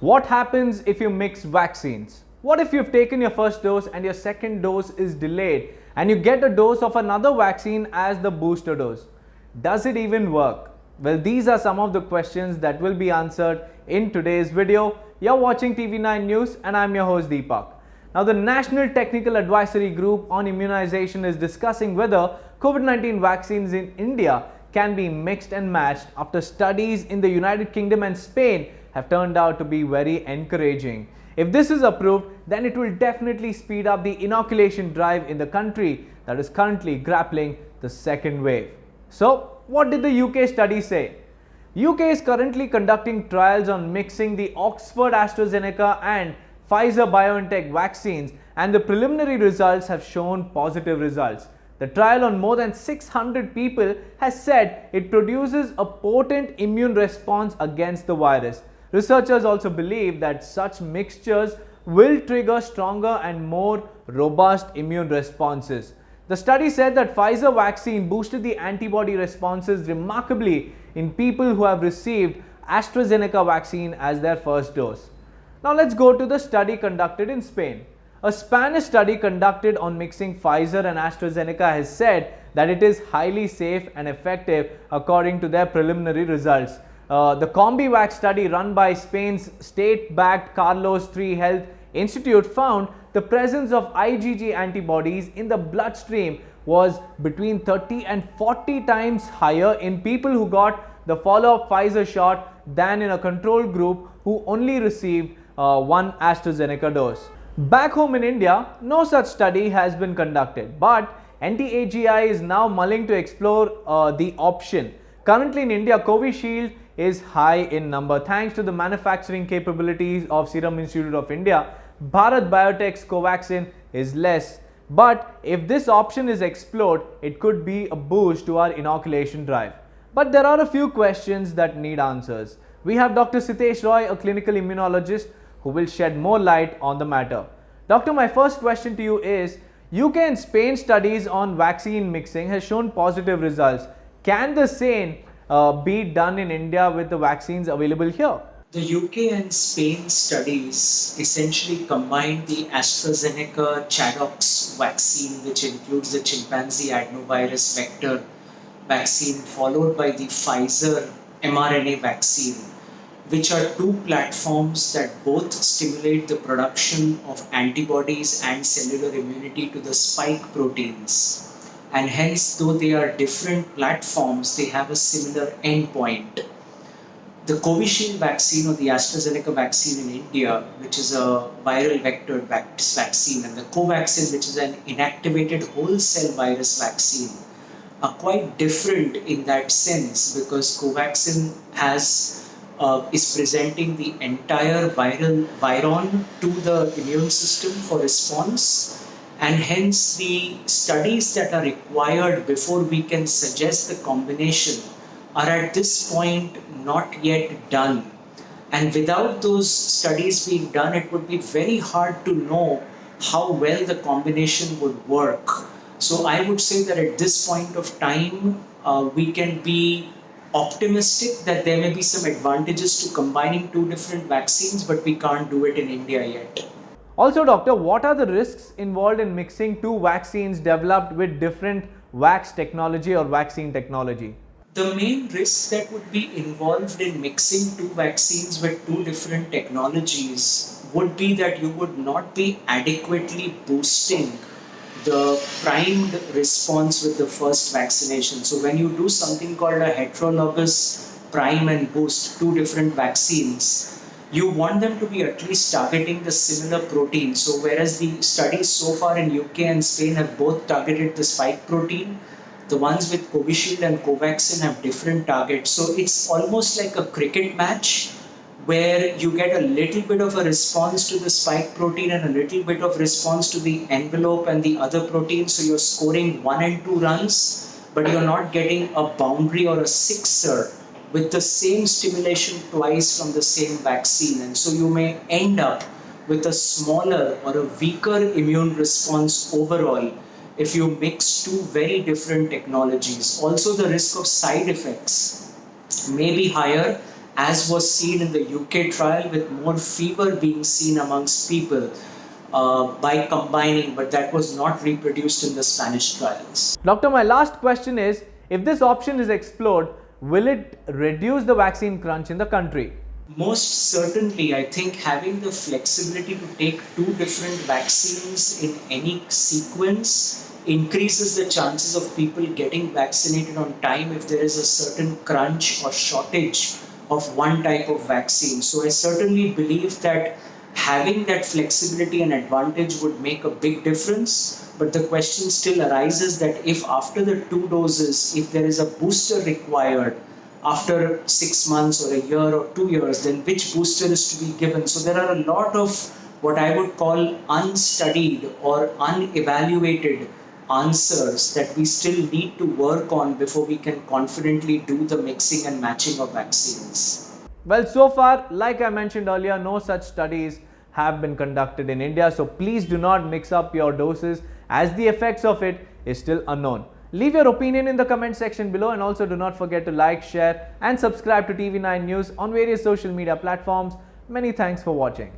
What happens if you mix vaccines? What if you've taken your first dose and your second dose is delayed and you get a dose of another vaccine as the booster dose? Does it even work? Well, these are some of the questions that will be answered in today's video. You're watching TV9 News and I'm your host Dipakk. Now, the National Technical Advisory Group on Immunization is discussing whether COVID-19 vaccines in India can be mixed and matched after studies in the United Kingdom and Spain have turned out to be very encouraging. If this is approved, then it will definitely speed up the inoculation drive in the country that is currently grappling the second wave. So, what did the UK study say? UK is currently conducting trials on mixing the Oxford Astrazeneca and Pfizer-BioNTech vaccines, and the preliminary results have shown positive results. The trial on more than 600 people has said it produces a potent immune response against the virus. Researchers also believe that such mixtures will trigger stronger and more robust immune responses. The study said that Pfizer vaccine boosted the antibody responses remarkably in people who have received Astrazeneca vaccine as their first dose. Now let's go to the study conducted in Spain. A Spanish study conducted on mixing Pfizer and AstraZeneca has said that it is highly safe and effective according to their preliminary results. The CombiVac study run by Spain's state-backed Carlos III Health Institute found the presence of IgG antibodies in the bloodstream was between 30 and 40 times higher in people who got the follow-up Pfizer shot than in a control group who only received one AstraZeneca dose. Back home in India, no such study has been conducted, but NTAGI is now mulling to explore the option. Currently in India, Covishield is high in number thanks to the manufacturing capabilities of Serum Institute of India. Bharat Biotech's Covaxin is less. But if this option is explored, it could be a boost to our inoculation drive. But there are a few questions that need answers. We have Dr Sitesh Roy, a clinical immunologist, who will shed more light on the matter. Doctor, my first question to you is, UK and Spain studies on vaccine mixing has shown positive results. Can the same be done in India with the vaccines available here? The UK and Spain studies essentially combine the AstraZeneca Chadox vaccine, which includes the chimpanzee adenovirus vector vaccine, followed by the Pfizer mRNA vaccine, which are two platforms that both stimulate the production of antibodies and cellular immunity to the spike proteins. And hence, though they are different platforms, they have a similar endpoint. The Covishield vaccine or the AstraZeneca vaccine in India, which is a viral vector vaccine, and the Covaxin, which is an inactivated whole cell virus vaccine, are quite different in that sense, because Covaxin is presenting the entire viron to the immune system for response. And hence the studies that are required before we can suggest the combination are at this point not yet done. And without those studies being done, it would be very hard to know how well the combination would work. So I would say that at this point of time, we can be optimistic that there may be some advantages to combining two different vaccines, but we can't do it in India yet. Also, doctor, what are the risks involved in mixing two vaccines developed with different vax technology or vaccine technology? The main risk that would be involved in mixing two vaccines with two different technologies would be that you would not be adequately boosting the primed response with the first vaccination. So when you do something called a heterologous prime and boost two different vaccines, you want them to be at least targeting the similar protein. So whereas the studies so far in UK and Spain have both targeted the spike protein, the ones with Covishield and Covaxin have different targets. So it's almost like a cricket match where you get a little bit of a response to the spike protein and a little bit of response to the envelope and the other protein. So you're scoring 1 and 2 runs, but you're not getting a boundary or a sixer with the same stimulation twice from the same vaccine. And so you may end up with a smaller or a weaker immune response overall if you mix two very different technologies. Also, the risk of side effects may be higher as was seen in the UK trial, with more fever being seen amongst people by combining, but that was not reproduced in the Spanish trials. Doctor, my last question is, if this option is explored, will it reduce the vaccine crunch in the country? Most certainly, I think having the flexibility to take 2 different vaccines in any sequence increases the chances of people getting vaccinated on time if there is a certain crunch or shortage of one type of vaccine. So I certainly believe that having that flexibility and advantage would make a big difference. But the question still arises that if after the 2 doses, if there is a booster required after 6 months or a year or 2 years, then which booster is to be given? So there are a lot of what I would call unstudied or unevaluated answers that we still need to work on before we can confidently do the mixing and matching of vaccines. Well, so far, like I mentioned earlier, no such studies have been conducted in India. So please do not mix up your doses, as the effects of it is still unknown. Leave your opinion in the comment section below, and also do not forget to like, share and subscribe to TV9 News on various social media platforms. Many thanks for watching.